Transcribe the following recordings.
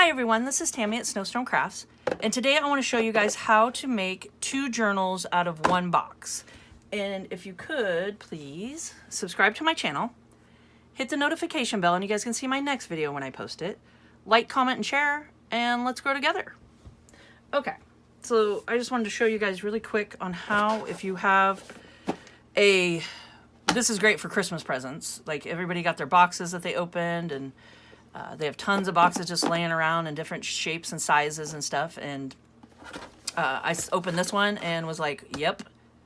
Hi everyone, this is Tammy at Snowstorm Crafts, and today I want to show you guys how to make 2 journals out of 1 box. And if you could, please subscribe to my channel, hit the notification bell, and you guys can see my next video when I post it. Like, comment, and share, and let's grow together. Okay, so I just wanted to show you guys really quick on how, if you have this is great for Christmas presents. Like, everybody got their boxes that they opened, and they have tons of boxes just laying around in different shapes and sizes and stuff. And I opened this one and was like, yep,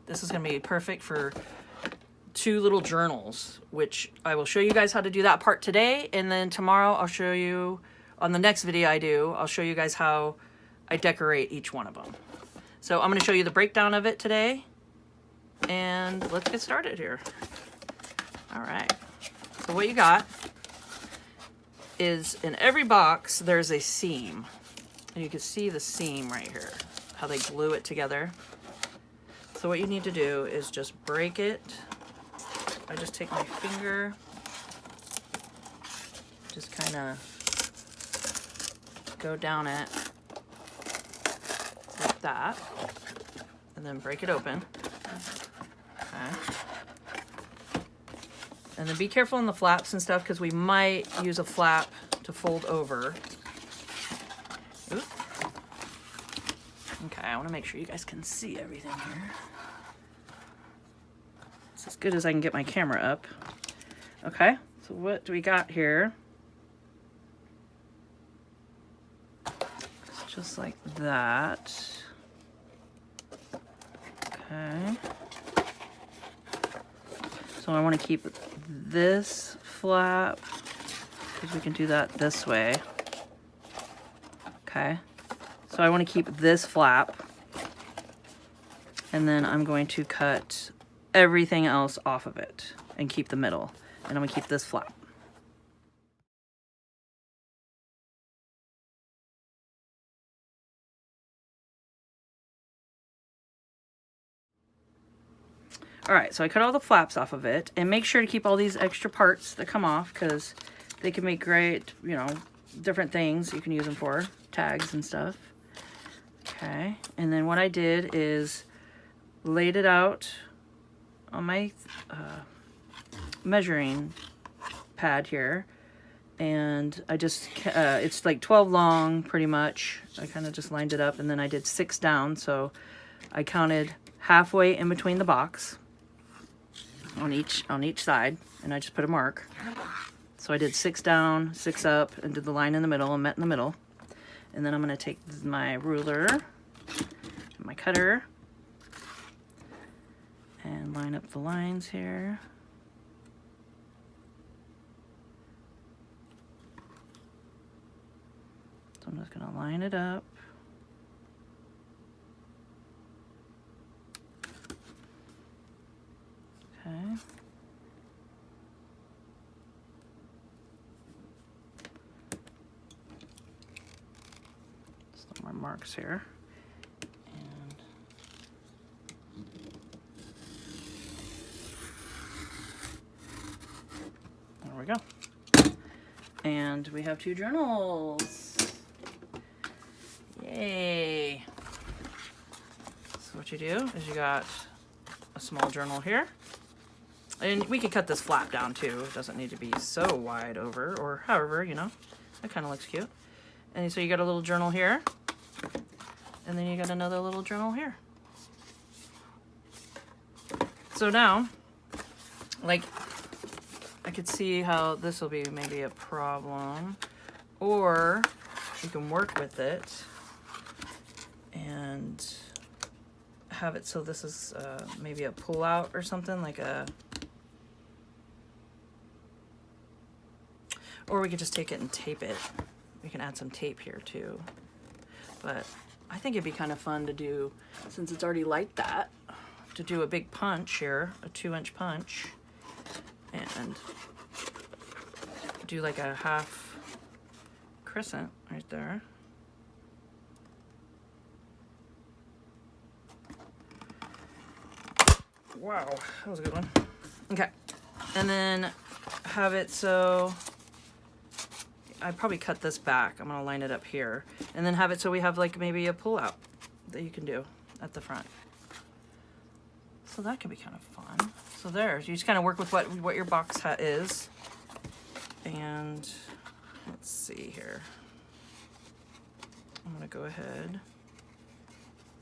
this is going to be perfect for 2 little journals, which I will show you guys how to do that part today. And then tomorrow I'll show you, on the next video I'll show you guys how I decorate each one of them. So I'm going to show you the breakdown of it today. And let's get started here. All right. So what you got is, in every box there's a seam, and you can see the seam right here, how they glue it together. So what you need to do is just break it. I just take my finger, just kind of go down it like that, and then break it open. Okay. And then be careful on the flaps and stuff, because we might use a flap to fold over. Oop. Okay, I want to make sure you guys can see everything here. It's as good as I can get my camera up. Okay, so what do we got here? It's just like that. Okay. So I want to keep this flap, because we can do that this way. Okay. So I want to keep this flap, and then I'm going to cut everything else off of it and keep the middle. And I'm going to keep this flap. All right, so I cut all the flaps off of it, and make sure to keep all these extra parts that come off, because they can make great, you know, different things you can use them for, tags and stuff. Okay, and then what I did is laid it out on my measuring pad here, and I just, it's like 12 long pretty much. I kind of just lined it up, and then I did 6 down, so I counted halfway in between the box on each side, and I just put a mark. So I did 6 down, 6 up, and did the line in the middle and met in the middle. And then I'm going to take my ruler and my cutter and line up the lines here. So I'm just going to line it up. Okay. Some more marks here. And there we go. And we have 2 journals. Yay. So what you do is you got a small journal here. And we could cut this flap down too. It doesn't need to be so wide over, or however, you know. That kind of looks cute. And so you got a little journal here. And then you got another little journal here. So now, like, I could see how this will be maybe a problem. Or you can work with it and have it so this is maybe a pull out or something, like a... Or we could just take it and tape it. We can add some tape here too. But I think it'd be kind of fun to do, since it's already like that, to do a big punch here, a 2-inch punch, and do like a half crescent right there. Wow, that was a good one. Okay, and then have it so I probably cut this back. I'm gonna line it up here and then have it so we have like maybe a pull out that you can do at the front. So that could be kind of fun. So there, you just kind of work with what your box is. And let's see here. I'm gonna go ahead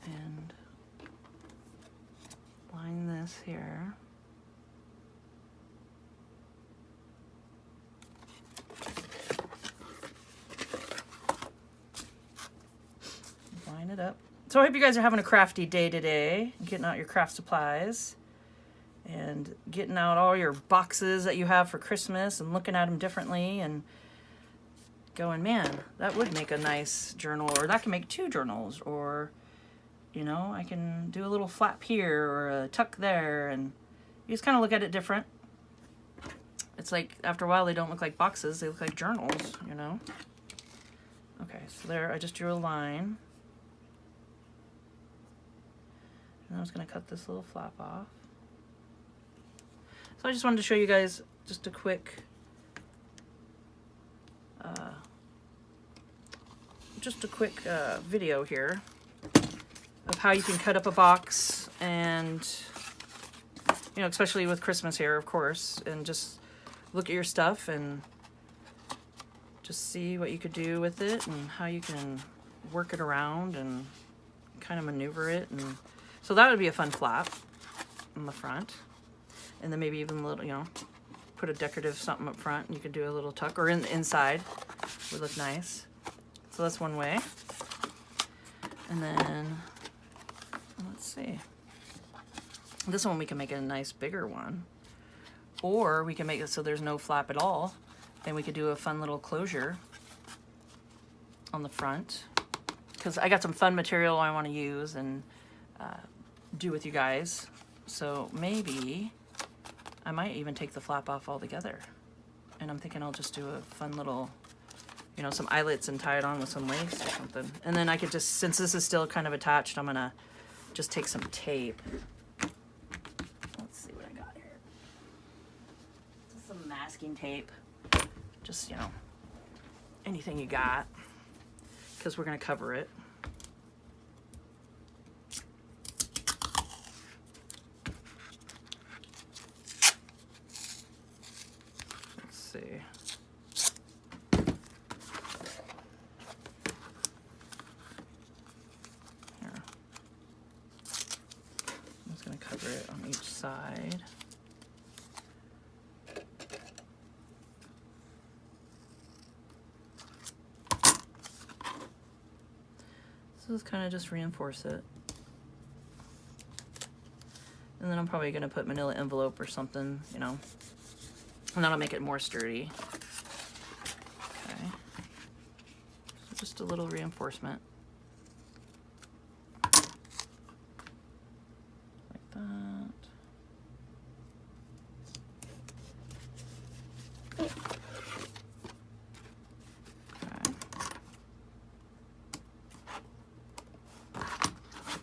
and line this here. Line it up. So I hope you guys are having a crafty day today, getting out your craft supplies and getting out all your boxes that you have for Christmas and looking at them differently and going, man, that would make a nice journal, or that can make 2 journals, or, you know, I can do a little flap here or a tuck there, and you just kind of look at it different. It's like, after a while, they don't look like boxes, they look like journals, you know? Okay, so there, I just drew a line. And I was going to cut this little flap off. So I just wanted to show you guys just a quick video here of how you can cut up a box, and you know, especially with Christmas here, of course, and just look at your stuff and just see what you could do with it and how you can work it around and kind of maneuver it. And so that would be a fun flap on the front, and then maybe even a little, you know, put a decorative something up front, and you could do a little tuck, or in the inside would look nice. So that's one way. And then let's see, this one we can make it a nice bigger one, or we can make it so there's no flap at all, and we could do a fun little closure on the front, because I got some fun material I want to use and do with you guys. So maybe I might even take the flap off altogether, and I'm thinking I'll just do a fun little, you know, some eyelets and tie it on with some lace or something. And then I could just, since this is still kind of attached, I'm gonna just take some tape. Let's see what I got here. Just some masking tape. Just, you know, anything you got, because we're gonna cover it. Let's see. Cover it on each side. So this kind of just reinforce it. And then I'm probably going to put manila envelope or something, you know, and that'll make it more sturdy. Okay. So just a little reinforcement.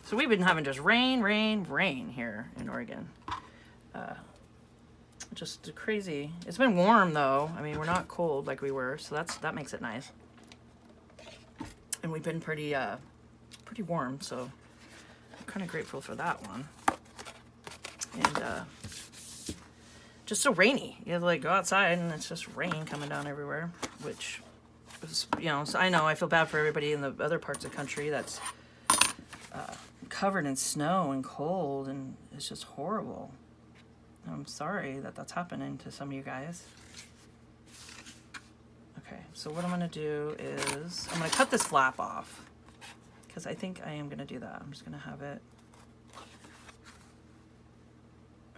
So we've been having just rain here in Oregon. Just crazy. It's been warm though. I mean, we're not cold like we were, so that makes it nice. And we've been pretty warm, so I'm kind of grateful for that one. And just so rainy. You have to like go outside and it's just rain coming down everywhere, which is, you know, so I know I feel bad for everybody in the other parts of the country that's covered in snow and cold, and it's just horrible. I'm sorry that that's happening to some of you guys. Okay, so what I'm gonna do is I'm gonna cut this flap off, because I think I am gonna do that. I'm just gonna have it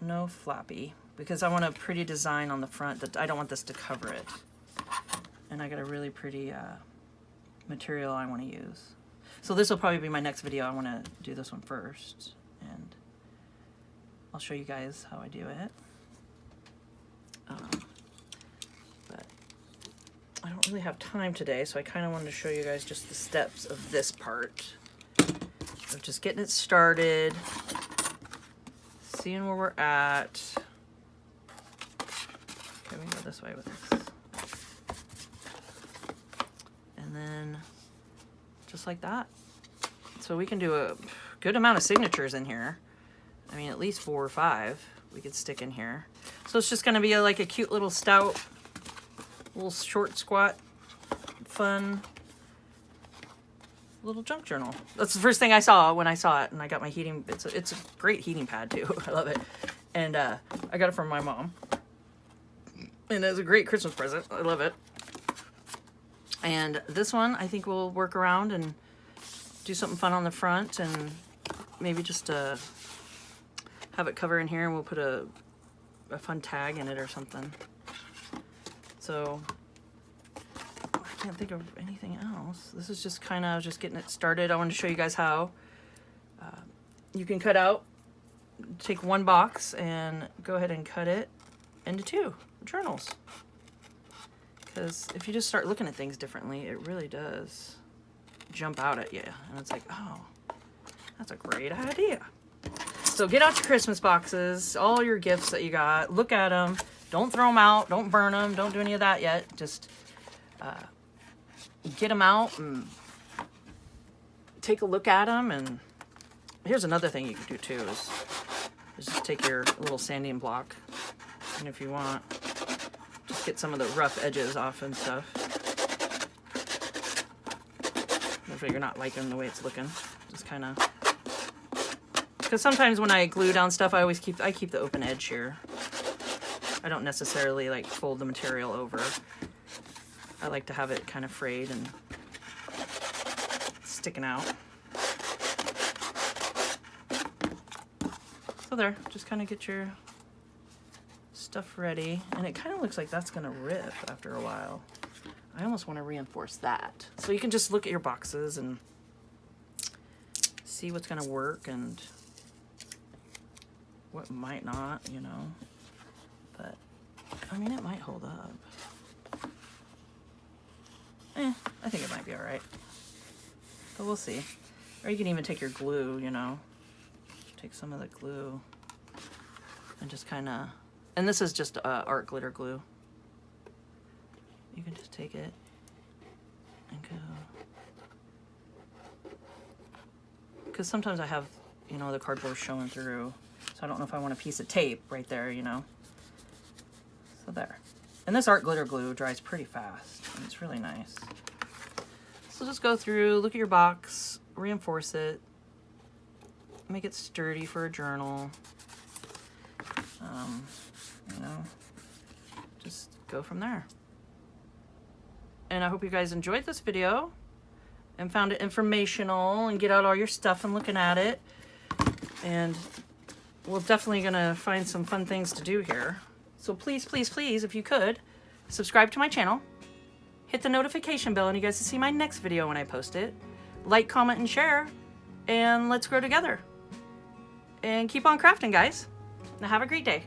no flappy, because I want a pretty design on the front that I don't want this to cover it. And I got a really pretty material I want to use. So this will probably be my next video. I want to do this one first, and I'll show you guys how I do it. But I don't really have time today, so I kind of wanted to show you guys just the steps of this part. Of just getting it started, seeing where we're at. Okay, we can go this way with this. And then just like that. So we can do a good amount of signatures in here. I mean, at least 4 or 5 we could stick in here. So it's just gonna be like a cute little stout, little short, squat, fun little junk journal. That's the first thing I saw when I saw it, and I got my heating. It's a great heating pad too. I love it, and I got it from my mom, and it's a great Christmas present. I love it. And this one I think we'll work around and do something fun on the front, and maybe just have it cover in here, and we'll put a fun tag in it or something. So I can't think of anything else. This is just kind of just getting it started. I want to show you guys how you can cut out, take one box and go ahead and cut it into 2 journals. Because if you just start looking at things differently, it really does jump out at you. And it's like, oh, that's a great idea. So get out your Christmas boxes, all your gifts that you got, look at them. Don't throw them out, don't burn them, don't do any of that yet. Just get them out and take a look at them. And here's another thing you can do too is just take your little sanding block, and if you want, just get some of the rough edges off and stuff. If you're not liking the way it's looking, just kind of, because sometimes when I glue down stuff, I keep the open edge here. I don't necessarily like fold the material over. I like to have it kind of frayed and sticking out. So there, just kind of get your stuff ready. And it kind of looks like that's gonna rip after a while. I almost want to reinforce that. So you can just look at your boxes and see what's gonna work and what might not, you know. But, I mean, it might hold up. I think it might be all right. But we'll see. Or you can even take your glue, you know. Take some of the glue and just kind of, and this is just art glitter glue. You can just take it and go. Because sometimes I have, you know, the cardboard showing through. So I don't know if I want a piece of tape right there, you know. So there. And this art glitter glue dries pretty fast. And it's really nice. So just go through, look at your box, reinforce it, make it sturdy for a journal. You know, just go from there. And I hope you guys enjoyed this video and found it informational, and get out all your stuff and looking at it. And we're definitely gonna find some fun things to do here. So please, please, please, if you could, subscribe to my channel, hit the notification bell, and you guys will see my next video when I post it. Like, comment, and share, and let's grow together. And keep on crafting, guys. Now have a great day.